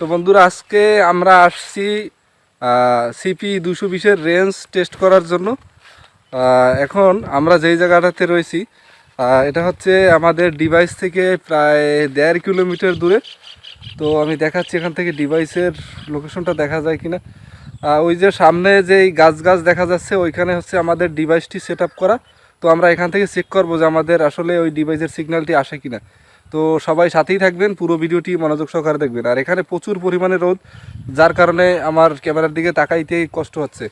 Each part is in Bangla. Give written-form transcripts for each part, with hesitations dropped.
তো বন্ধুরা, আজকে আমরা আসছি CPE220 রেঞ্জ টেস্ট করার জন্য। এখন আমরা যেই জায়গাটাতে রয়েছি এটা হচ্ছে আমাদের ডিভাইস থেকে প্রায় 1.5 কিলোমিটার দূরে। তো আমি দেখাচ্ছি এখান থেকে ডিভাইসের লোকেশনটা দেখা যায় কিনা। ওই যে সামনে যেই গাছ দেখা যাচ্ছে ওইখানে হচ্ছে আমাদের ডিভাইসটি সেট আপ করা। তো আমরা এখান থেকে চেক করবো যে আমাদের আসলে ওই ডিভাইসের সিগন্যালটি আসে কিনা। তো সবাই সাথেই থাকবেন, পুরো ভিডিওটি মনোযোগ সহকারে দেখবেন। আর এখানে প্রচুর পরিমাণে রোদ, যার কারণে আমার ক্যামেরার দিকে তাকাইতেই কষ্ট হচ্ছে।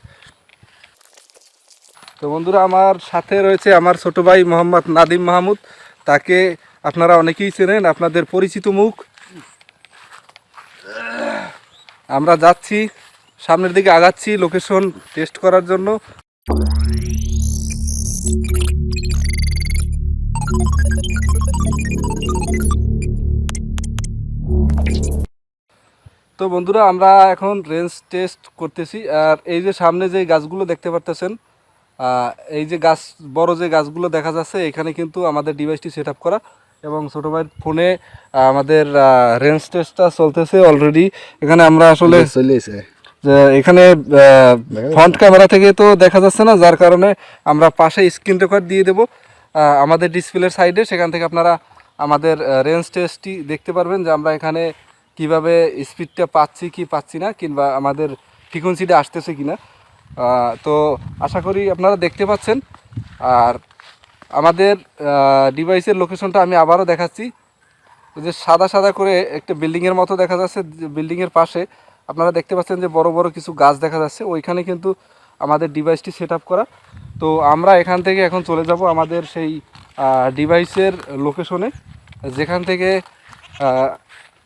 তো বন্ধুরা, আমার সাথে রয়েছে আমার ছোট ভাই মোহাম্মদ নাদিম মাহমুদ। তাকে আপনারা অনেকেই চেনেন, আপনাদের পরিচিত মুখ। আমরা যাচ্ছি, সামনের দিকে আগাচ্ছি লোকেশন টেস্ট করার জন্য। তো বন্ধুরা, আমরা এখন রেঞ্জ টেস্ট করতেছি। আর এই যে সামনে যে গাছগুলো দেখতে পারতেছেন, এই যে গাছ, বড় যে গাছগুলো দেখা যাচ্ছে, এখানে কিন্তু আমাদের ডিভাইসটি সেট আপ করা। এবং ছোটো ভাইয়ের ফোনে আমাদের রেঞ্জ টেস্টটা চলতেছে অলরেডি। এখানে আমরা আসলে যে এখানে ফ্রন্ট ক্যামেরা থেকে তো দেখা যাচ্ছে না, যার কারণে আমরা পাশে স্ক্রিন রেকর্ড দিয়ে দেব আমাদের ডিসপ্লের সাইডে। সেখান থেকে আপনারা আমাদের রেঞ্জ টেস্টটি দেখতে পারবেন যে আমরা এখানে কিভাবে স্পিডটা পাচ্ছি কি পাচ্ছি না, কিংবা আমাদের ফ্রিকোয়েন্সিটা আসতেছে কিনা। তো আশা করি আপনারা দেখতে পাচ্ছেন। আর আমাদের ডিভাইসের লোকেশনটা আমি আবারও দেখাচ্ছি। যে সাদা করে একটা বিল্ডিংয়ের মতো দেখা যাচ্ছে, বিল্ডিংয়ের পাশে আপনারা দেখতে পাচ্ছেন যে বড় বড় কিছু গাছ দেখা যাচ্ছে, ওইখানে কিন্তু আমাদের ডিভাইসটি সেট আপ করা। তো আমরা এখান থেকে এখন চলে যাব আমাদের সেই ডিভাইসের লোকেশনে, যেখান থেকে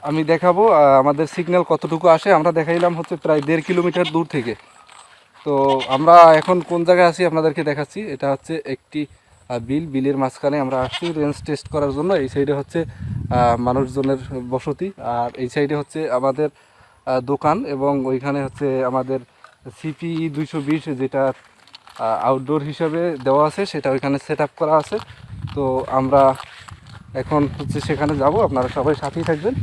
আমি দেখাবো আমাদের সিগন্যাল কতটুকু আসে। আমরা দেখাইলাম হচ্ছে প্রায় 1.5 কিলোমিটার দূর থেকে। তো আমরা এখন কোন জায়গায় আছি আপনাদেরকে দেখাচ্ছি। এটা হচ্ছে একটি বিলের মাঝখানে আমরা আসছি রেঞ্জ টেস্ট করার জন্য। এই সাইডে হচ্ছে মানুষজনের বসতি, আর এই সাইডে হচ্ছে আমাদের দোকান, এবং ওইখানে হচ্ছে আমাদের CPE220 যেটা আউটডোর হিসাবে দেওয়া আছে, সেটা ওইখানে সেট আপ করা আছে। তো আমরা এখন হচ্ছে সেখানে যাব, আপনারা সবাই সাথেই থাকবেন।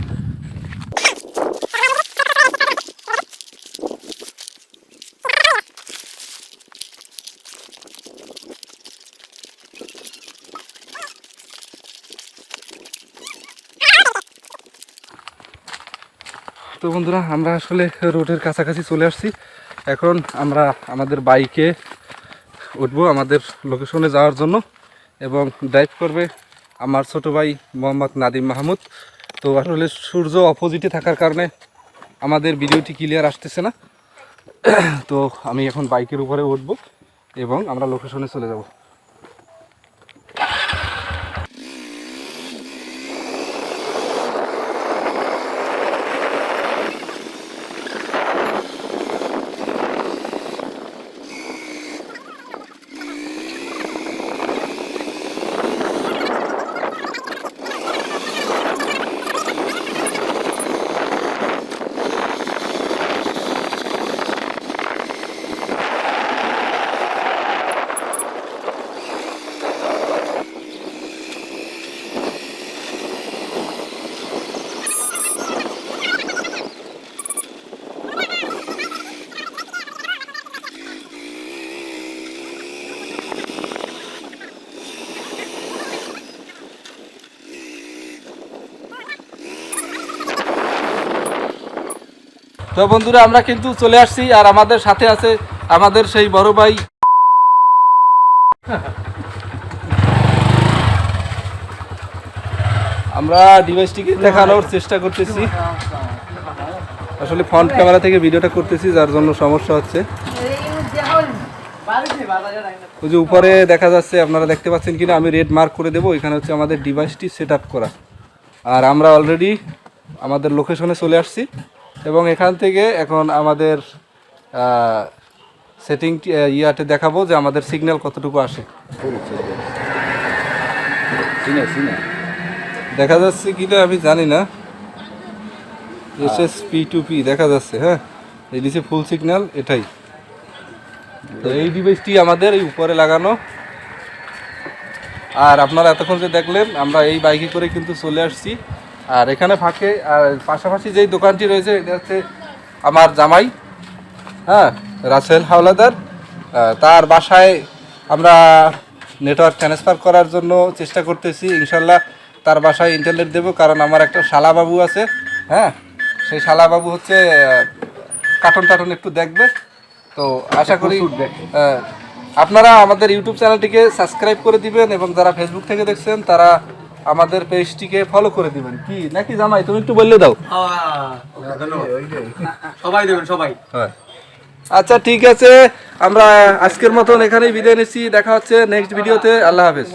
তো বন্ধুরা, আমরা আসলে রোডের কাছাকাছি চলে আসছি। এখন আমরা আমাদের বাইকে উঠবো আমাদের লোকেশনে যাওয়ার জন্য, এবং ড্রাইভ করবে আমার ছোট ভাই মোহাম্মদ নাদিম মাহমুদ। তো আসলে সূর্য অপোজিটে থাকার কারণে আমাদের ভিডিওটি ক্লিয়ার আসতেছে না। তো আমি এখন বাইকের উপরে উঠবো এবং আমরা লোকেশনে চলে যাব। তো বন্ধুরা, আমরা কিন্তু চলে আসছি, আর আমাদের সাথে আছে আমাদের সেই বড় ভাই। আমরা ডিভাইসটিকে দেখানোর চেষ্টা করতেছি, আসলে ফ্রন্ট ক্যামেরা থেকে ভিডিওটা করতেছি, যার জন্য সমস্যা হচ্ছে। ওই যে উপরে দেখা যাচ্ছে, আপনারা দেখতে পাচ্ছেন কিনা আমি রেড মার্ক করে দেবো, এখানে হচ্ছে আমাদের ডিভাইসটি সেট আপ করা। আর আমরা অলরেডি আমাদের লোকেশনে চলে আসছি, এবং এখান থেকে এখন আমাদের সেটিং ইয়াতে দেখাবো যে আমাদের সিগন্যাল কতটুকু আসে। দেখা যাচ্ছে কিনা আমি জানি না, SSP2P দেখা যাচ্ছে। হ্যাঁ, এই নিচে ফুল সিগন্যাল এটাই। তো এই ডিভাইসটি আমাদের এই উপরে লাগানো। আর আপনারা এতক্ষণ যে দেখলেন, আমরা এই বাইকে করে কিন্তু চলে আসছি আর এখানে ফাঁকে আর পাশাপাশি যেই দোকানটি রয়েছে এটা হচ্ছে আমার জামাই, হ্যাঁ, রাসেল হাওলাদার। তার বাসায় আমরা নেটওয়ার্ক ট্রান্সফার করার জন্য চেষ্টা করতেছি। ইনশাল্লাহ তার বাসায় ইন্টারনেট দেবো, কারণ আমার একটা শালাবাবু আছে, হ্যাঁ, সেই শালাবাবু হচ্ছে কার্টুন টাটুন একটু দেখবে। তো আশা করি আপনারা আমাদের ইউটিউব চ্যানেলটিকে সাবস্ক্রাইব করে দিবেন, এবং যারা ফেসবুক থেকে দেখছেন তারা আমাদের পেজটিকে ফলো করে দিবেন। কি নাকি জামাই, তুমি একটু বললে দাও। সবাই দেবেন, সবাই। হ্যাঁ, আচ্ছা ঠিক আছে, আমরা আজকের মতন এখানেই বিদায় নিচ্ছি। দেখা হচ্ছে নেক্সট ভিডিওতে। আল্লাহ হাফেজ।